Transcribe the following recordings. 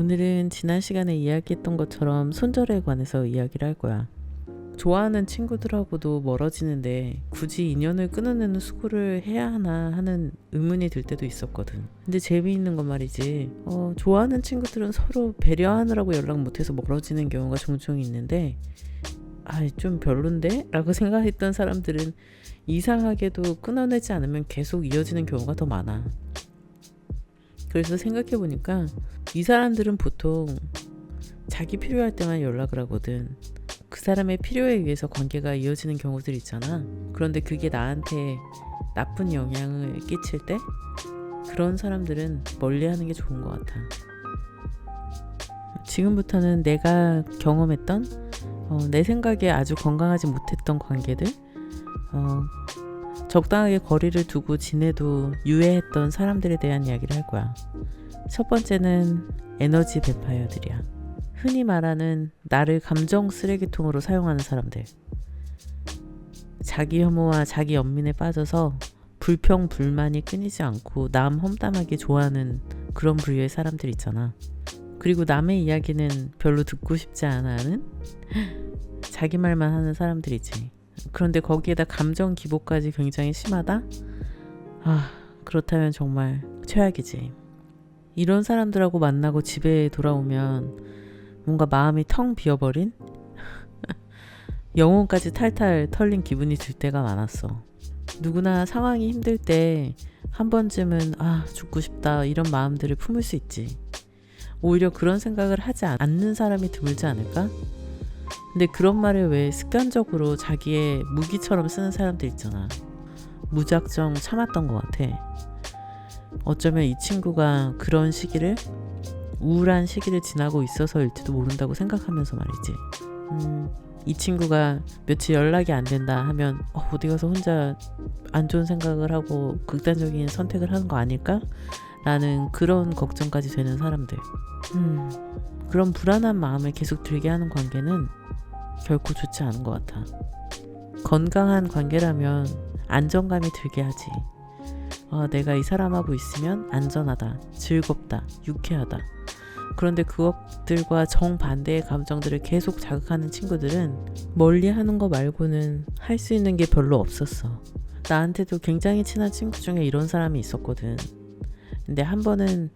오늘은 지난 시간에 이야기했던 것처럼 손절에 관해서 이야기를 할 거야. 좋아하는 친구들하고도 멀어지는데 굳이 인연을 끊어내는 수고를 해야 하나 하는 의문이 들 때도 있었거든. 근데 재미있는 건 말이지, 좋아하는 친구들은 서로 배려하느라고 연락 못해서 멀어지는 경우가 종종 있는데, 좀 별론데? 라고 생각했던 사람들은 이상하게도 끊어내지 않으면 계속 이어지는 경우가 더 많아. 그래서 생각해보니까 이 사람들은 보통 자기 필요할 때만 연락을 하거든. 그 사람의 필요에 의해서 관계가 이어지는 경우들 있잖아. 그런데 그게 나한테 나쁜 영향을 끼칠 때 그런 사람들은 멀리하는 게 좋은 것 같아. 지금부터는 내가 경험했던 내 생각에 아주 건강하지 못했던 관계들, 적당하게 거리를 두고 지내도 유해했던 사람들에 대한 이야기를 할 거야. 첫 번째는 에너지 뱀파이어들이야. 흔히 말하는 나를 감정 쓰레기통으로 사용하는 사람들. 자기 혐오와 자기 연민에 빠져서 불평 불만이 끊이지 않고 남 험담하기 좋아하는 그런 부류의 사람들 있잖아. 그리고 남의 이야기는 별로 듣고 싶지 않아 하는 자기 말만 하는 사람들이지. 그런데 거기에다 감정 기복까지 굉장히 심하다? 그렇다면 정말 최악이지. 이런 사람들하고 만나고 집에 돌아오면 뭔가 마음이 텅 비어버린? 영혼까지 탈탈 털린 기분이 들 때가 많았어. 누구나 상황이 힘들 때 한 번쯤은 죽고 싶다 이런 마음들을 품을 수 있지. 오히려 그런 생각을 하지 않는 사람이 드물지 않을까? 근데 그런 말을 왜 습관적으로 자기의 무기처럼 쓰는 사람들 있잖아. 무작정 참았던 것 같아. 어쩌면 이 친구가 그런 시기를, 우울한 시기를 지나고 있어서일지도 모른다고 생각하면서 말이지. 이 친구가 며칠 연락이 안 된다 하면 어디 가서 혼자 안 좋은 생각을 하고 극단적인 선택을 하는 거 아닐까? 라는 그런 걱정까지 되는 사람들. 그런 불안한 마음을 계속 들게 하는 관계는 결코 좋지 않은 것 같아. 건강한 관계라면 안정감이 들게 하지. 내가 이 사람하고 있으면 안전하다, 즐겁다, 유쾌하다. 그런데 그것들과 정반대의 감정들을 계속 자극하는 친구들은 멀리하는 거 말고는 할 수 있는 게 별로 없었어. 나한테도 굉장히 친한 친구 중에 이런 사람이 있었거든. 근데 한 번은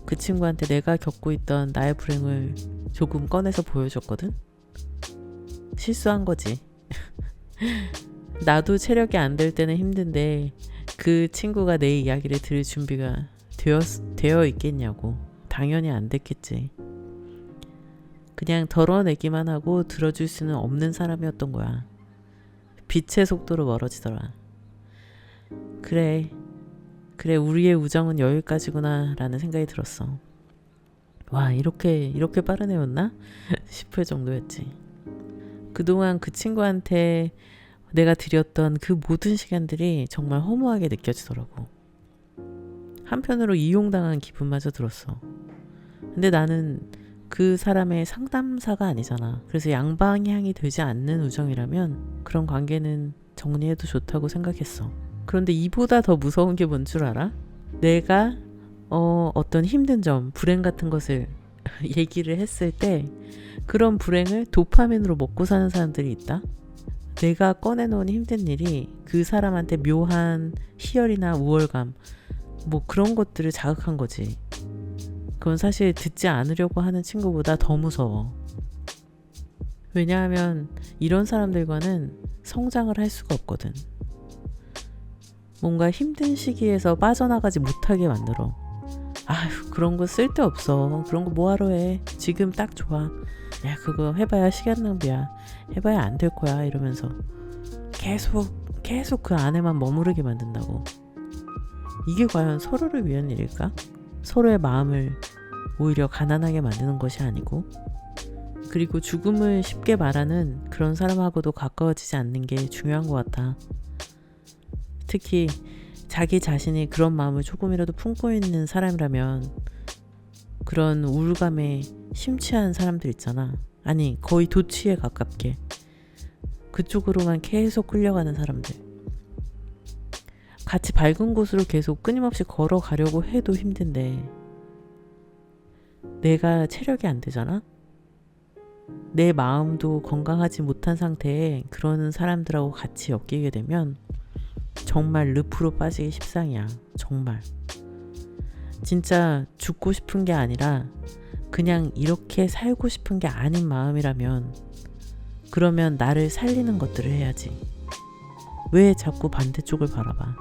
그 친구한테 내가 겪고 있던 나의 불행을 조금 꺼내서 보여줬거든. 실수한 거지. 나도 체력이 안 될 때는 힘든데 그 친구가 내 이야기를 들을 준비가 되어 있겠냐고. 당연히 안 됐겠지. 그냥 덜어내기만 하고 들어줄 수는 없는 사람이었던 거야. 빛의 속도로 멀어지더라. 그래 우리의 우정은 여기까지구나 라는 생각이 들었어. 와, 이렇게 빠른 애였나? 싶을 정도였지. 그동안 그 친구한테 내가 드렸던 그 모든 시간들이 정말 허무하게 느껴지더라고. 한편으로 이용당한 기분마저 들었어. 근데 나는 그 사람의 상담사가 아니잖아. 그래서 양방향이 되지 않는 우정이라면 그런 관계는 정리해도 좋다고 생각했어. 그런데 이보다 더 무서운 게 뭔 줄 알아? 내가 어떤 힘든 점, 불행 같은 것을 얘기를 했을 때 그런 불행을 도파민으로 먹고 사는 사람들이 있다? 내가 꺼내놓은 힘든 일이 그 사람한테 묘한 희열이나 우월감, 그런 것들을 자극한 거지. 그건 사실 듣지 않으려고 하는 친구보다 더 무서워. 왜냐하면 이런 사람들과는 성장을 할 수가 없거든. 뭔가 힘든 시기에서 빠져나가지 못하게 만들어. 그런 거 쓸데없어. 그런 거 뭐하러 해. 지금 딱 좋아. 야, 그거 해봐야 시간 낭비야. 해봐야 안 될 거야. 이러면서 계속 그 안에만 머무르게 만든다고. 이게 과연 서로를 위한 일일까? 서로의 마음을 오히려 가난하게 만드는 것이 아니고, 그리고 죽음을 쉽게 말하는 그런 사람하고도 가까워지지 않는 게 중요한 것 같아. 특히 자기 자신이 그런 마음을 조금이라도 품고 있는 사람이라면 그런 우울감에 심취한 사람들 있잖아. 아니, 거의 도취에 가깝게 그쪽으로만 계속 끌려가는 사람들. 같이 밝은 곳으로 계속 끊임없이 걸어가려고 해도 힘든데 내가 체력이 안 되잖아? 내 마음도 건강하지 못한 상태에 그러는 사람들하고 같이 엮이게 되면 정말 늪으로 빠지기 십상이야. 정말. 진짜 죽고 싶은 게 아니라 그냥 이렇게 살고 싶은 게 아닌 마음이라면 그러면 나를 살리는 것들을 해야지. 왜 자꾸 반대쪽을 바라봐.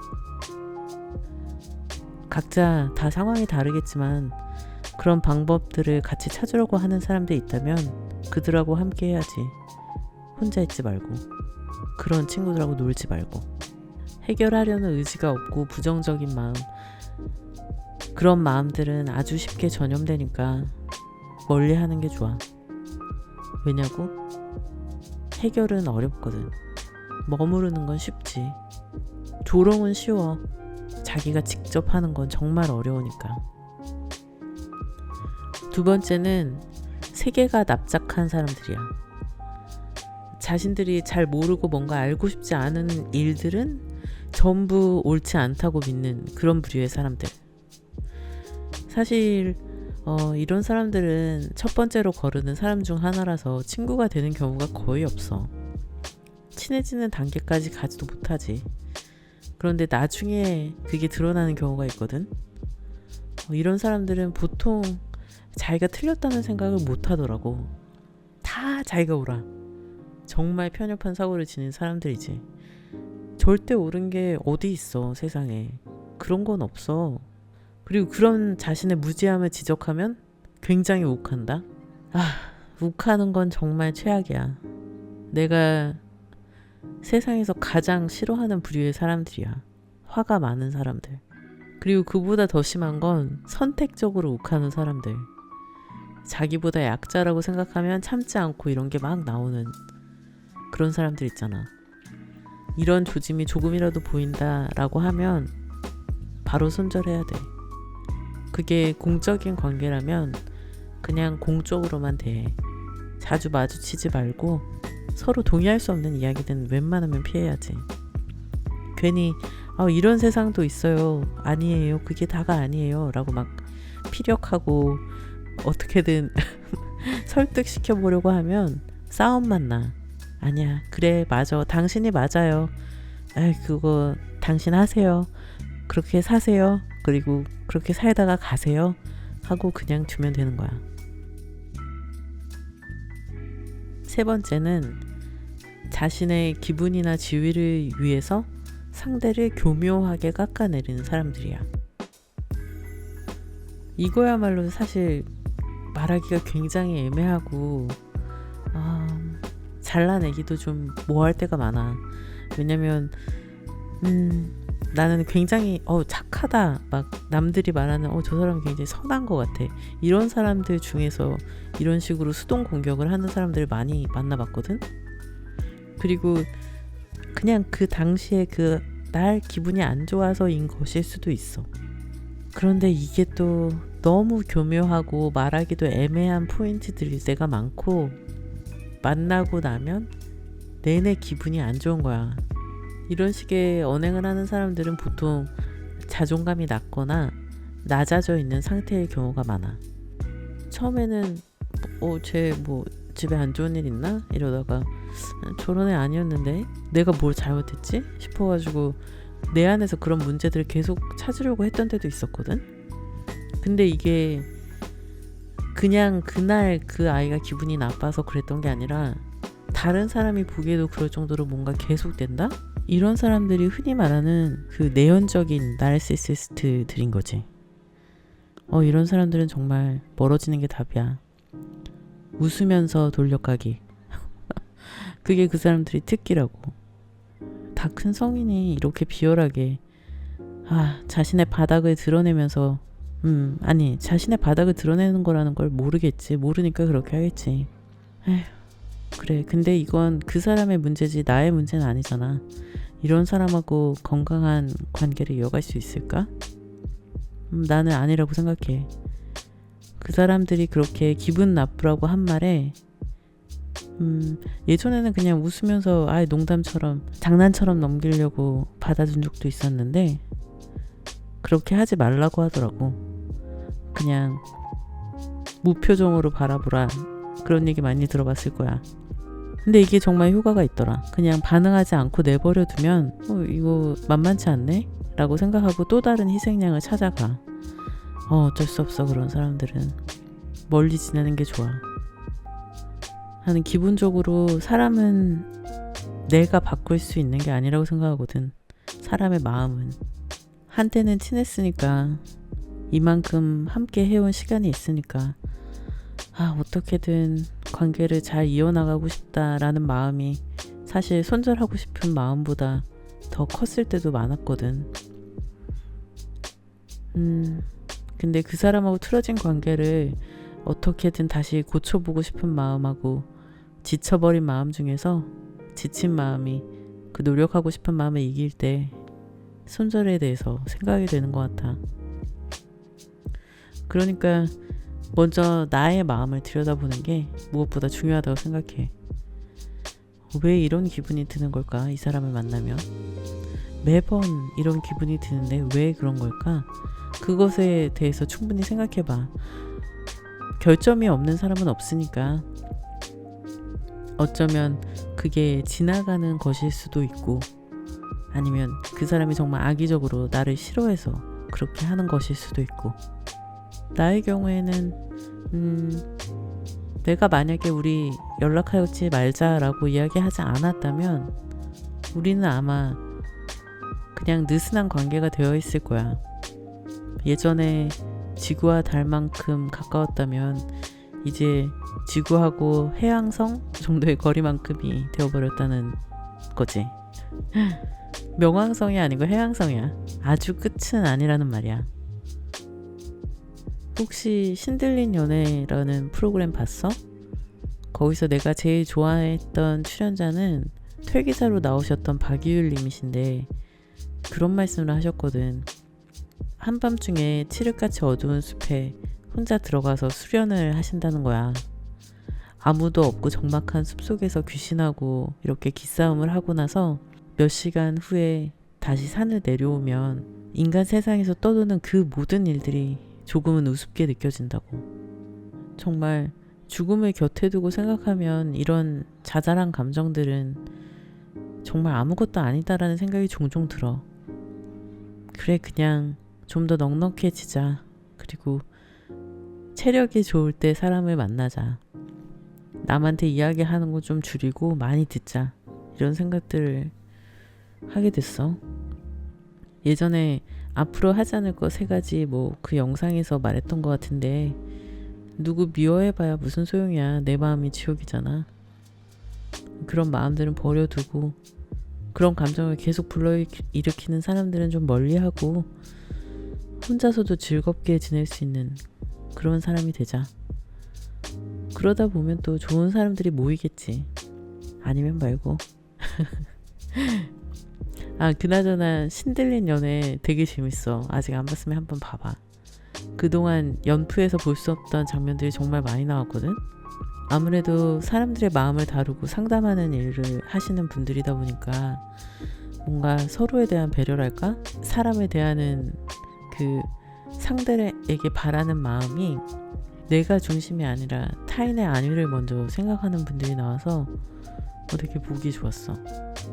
각자 다 상황이 다르겠지만 그런 방법들을 같이 찾으려고 하는 사람들이 있다면 그들하고 함께 해야지. 혼자 있지 말고 그런 친구들하고 놀지 말고. 해결하려는 의지가 없고 부정적인 마음, 그런 마음들은 아주 쉽게 전염되니까 멀리 하는 게 좋아. 왜냐고? 해결은 어렵거든. 머무르는 건 쉽지. 조롱은 쉬워. 자기가 직접 하는 건 정말 어려우니까. 두 번째는 세계가 납작한 사람들이야. 자신들이 잘 모르고 뭔가 알고 싶지 않은 일들은 전부 옳지 않다고 믿는 그런 부류의 사람들. 사실 이런 사람들은 첫 번째로 거르는 사람 중 하나라서 친구가 되는 경우가 거의 없어. 친해지는 단계까지 가지도 못하지. 그런데 나중에 그게 드러나는 경우가 있거든. 이런 사람들은 보통 자기가 틀렸다는 생각을 못 하더라고. 다 자기가 옳아. 정말 편협한 사고를 지닌 사람들이지. 절대 옳은 게 어디 있어, 세상에. 그런 건 없어. 그리고 그런 자신의 무지함을 지적하면 굉장히 욱한다. 욱하는 건 정말 최악이야. 내가 세상에서 가장 싫어하는 부류의 사람들이야. 화가 많은 사람들. 그리고 그보다 더 심한 건 선택적으로 욱하는 사람들. 자기보다 약자라고 생각하면 참지 않고 이런 게 막 나오는 그런 사람들 있잖아. 이런 조짐이 조금이라도 보인다라고 하면 바로 손절해야 돼. 그게 공적인 관계라면 그냥 공적으로만 대해. 자주 마주치지 말고 서로 동의할 수 없는 이야기는 웬만하면 피해야지. 괜히 이런 세상도 있어요. 아니에요. 그게 다가 아니에요. 라고 막 피력하고 어떻게든 설득시켜보려고 하면 싸움만 나. 아니야. 그래 맞아. 당신이 맞아요. 그거 당신 하세요. 그렇게 사세요. 그리고 그렇게 살다가 가세요. 하고 그냥 두면 되는 거야. 세 번째는 자신의 기분이나 지위를 위해서 상대를 교묘하게 깎아내리는 사람들이야. 이거야말로 사실 말하기가 굉장히 애매하고 잘라내기도 좀 뭐할 때가 많아. 왜냐면 나는 굉장히 착하다 막 남들이 말하는 저 사람 굉장히 선한 것 같아, 이런 사람들 중에서 이런 식으로 수동 공격을 하는 사람들을 많이 만나봤거든. 그리고 그냥 그 당시에 날 기분이 안 좋아서인 것일 수도 있어. 그런데 이게 또 너무 교묘하고 말하기도 애매한 포인트들일 때가 많고 만나고 나면 내내 기분이 안 좋은 거야. 이런 식의 언행을 하는 사람들은 보통 자존감이 낮거나 낮아져 있는 상태의 경우가 많아. 처음에는 쟤 집에 안 좋은 일 있나? 이러다가 저런 애 아니었는데 내가 뭘 잘못했지? 싶어가지고 내 안에서 그런 문제들을 계속 찾으려고 했던 때도 있었거든. 근데 이게 그냥 그날 그 아이가 기분이 나빠서 그랬던 게 아니라 다른 사람이 보기에도 그럴 정도로 뭔가 계속된다? 이런 사람들이 흔히 말하는 그 내연적인 나르시시스트들인 거지. 이런 사람들은 정말 멀어지는 게 답이야. 웃으면서 돌려가기. 그게 그 사람들이 특기라고. 다 큰 성인이 이렇게 비열하게 자신의 바닥을 드러내면서 자신의 바닥을 드러내는 거라는 걸 모르겠지. 모르니까 그렇게 하겠지. 그래. 근데 이건 그 사람의 문제지 나의 문제는 아니잖아. 이런 사람하고 건강한 관계를 이어갈 수 있을까? 나는 아니라고 생각해. 그 사람들이 그렇게 기분 나쁘라고 한 말에 예전에는 그냥 웃으면서 농담처럼 장난처럼 넘기려고 받아준 적도 있었는데 그렇게 하지 말라고 하더라고. 그냥 무표정으로 바라보라. 그런 얘기 많이 들어봤을 거야. 근데 이게 정말 효과가 있더라. 그냥 반응하지 않고 내버려 두면 이거 만만치 않네? 라고 생각하고 또 다른 희생양을 찾아가. 어쩔 수 없어. 그런 사람들은 멀리 지내는 게 좋아. 나는 기본적으로 사람은 내가 바꿀 수 있는 게 아니라고 생각하거든. 사람의 마음은. 한때는 친했으니까, 이만큼 함께 해온 시간이 있으니까 어떻게든 관계를 잘 이어나가고 싶다라는 마음이 사실 손절하고 싶은 마음보다 더 컸을 때도 많았거든. 근데 그 사람하고 틀어진 관계를 어떻게든 다시 고쳐보고 싶은 마음하고 지쳐버린 마음 중에서 지친 마음이 그 노력하고 싶은 마음을 이길 때 손절에 대해서 생각이 되는 것 같아. 그러니까 먼저 나의 마음을 들여다보는 게 무엇보다 중요하다고 생각해. 왜 이런 기분이 드는 걸까? 이 사람을 만나면 매번 이런 기분이 드는데 왜 그런 걸까? 그것에 대해서 충분히 생각해봐. 결점이 없는 사람은 없으니까. 어쩌면 그게 지나가는 것일 수도 있고, 아니면 그 사람이 정말 악의적으로 나를 싫어해서 그렇게 하는 것일 수도 있고. 나의 경우에는 내가 만약에 우리 연락하지 말자라고 이야기하지 않았다면 우리는 아마 그냥 느슨한 관계가 되어 있을 거야. 예전에 지구와 달만큼 가까웠다면 이제 지구하고 해왕성 정도의 거리만큼이 되어버렸다는 거지. 명왕성이 아니고 해왕성이야. 아주 끝은 아니라는 말이야. 혹시 신들린 연애라는 프로그램 봤어? 거기서 내가 제일 좋아했던 출연자는 퇴기자로 나오셨던 박유일 님이신데 그런 말씀을 하셨거든. 한밤중에 칠흑같이 어두운 숲에 혼자 들어가서 수련을 하신다는 거야. 아무도 없고 적막한 숲속에서 귀신하고 이렇게 기싸움을 하고 나서 몇 시간 후에 다시 산을 내려오면 인간 세상에서 떠도는 그 모든 일들이 조금은 우습게 느껴진다고. 정말 죽음을 곁에 두고 생각하면 이런 자잘한 감정들은 정말 아무것도 아니다라는 생각이 종종 들어. 그래, 그냥 좀 더 넉넉해지자. 그리고 체력이 좋을 때 사람을 만나자. 남한테 이야기하는 거 좀 줄이고 많이 듣자. 이런 생각들을 하게 됐어. 예전에 앞으로 하지 않을 거 3가지 그 영상에서 말했던 것 같은데, 누구 미워해봐야 무슨 소용이야. 내 마음이 지옥이잖아. 그런 마음들은 버려두고 그런 감정을 계속 불러일으키는 사람들은 좀 멀리하고 혼자서도 즐겁게 지낼 수 있는 그런 사람이 되자. 그러다 보면 또 좋은 사람들이 모이겠지. 아니면 말고. 그나저나 신들린 연애 되게 재밌어. 아직 안 봤으면 한번 봐봐. 그동안 연프에서 볼 수 없던 장면들이 정말 많이 나왔거든. 아무래도 사람들의 마음을 다루고 상담하는 일을 하시는 분들이다 보니까 뭔가 서로에 대한 배려랄까? 사람에 대하는 그 상대에게 바라는 마음이 내가 중심이 아니라 타인의 안위를 먼저 생각하는 분들이 나와서 되게 보기 좋았어.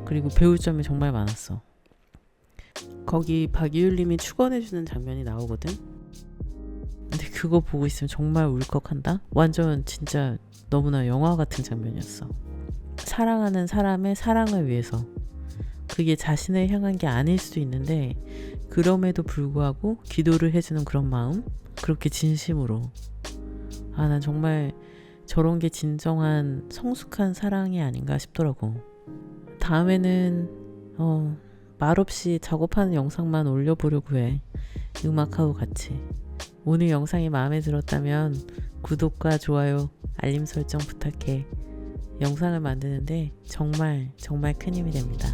그리고 배울 점이 정말 많았어. 거기 박유일님이 축원해주는 장면이 나오거든. 근데 그거 보고 있으면 정말 울컥한다. 완전 진짜 너무나 영화 같은 장면이었어. 사랑하는 사람의 사랑을 위해서. 그게 자신을 향한 게 아닐 수도 있는데 그럼에도 불구하고 기도를 해주는 그런 마음, 그렇게 진심으로. 난 정말 저런 게 진정한 성숙한 사랑이 아닌가 싶더라고. 다음에는 말없이 작업하는 영상만 올려보려고 해. 음악하고 같이. 오늘 영상이 마음에 들었다면 구독과 좋아요, 알림 설정 부탁해. 영상을 만드는데 정말 정말 큰 힘이 됩니다.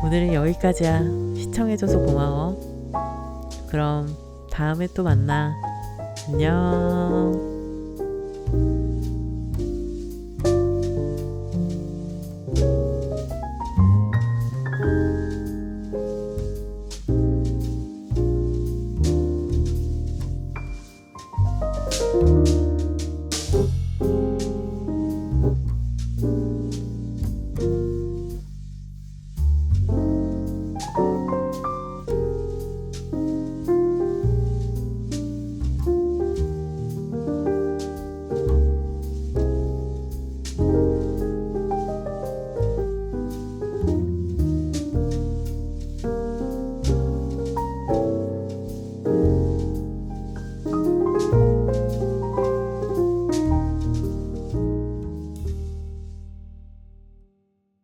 오늘은 여기까지야. 시청해줘서 고마워. 그럼 다음에 또 만나. 안녕.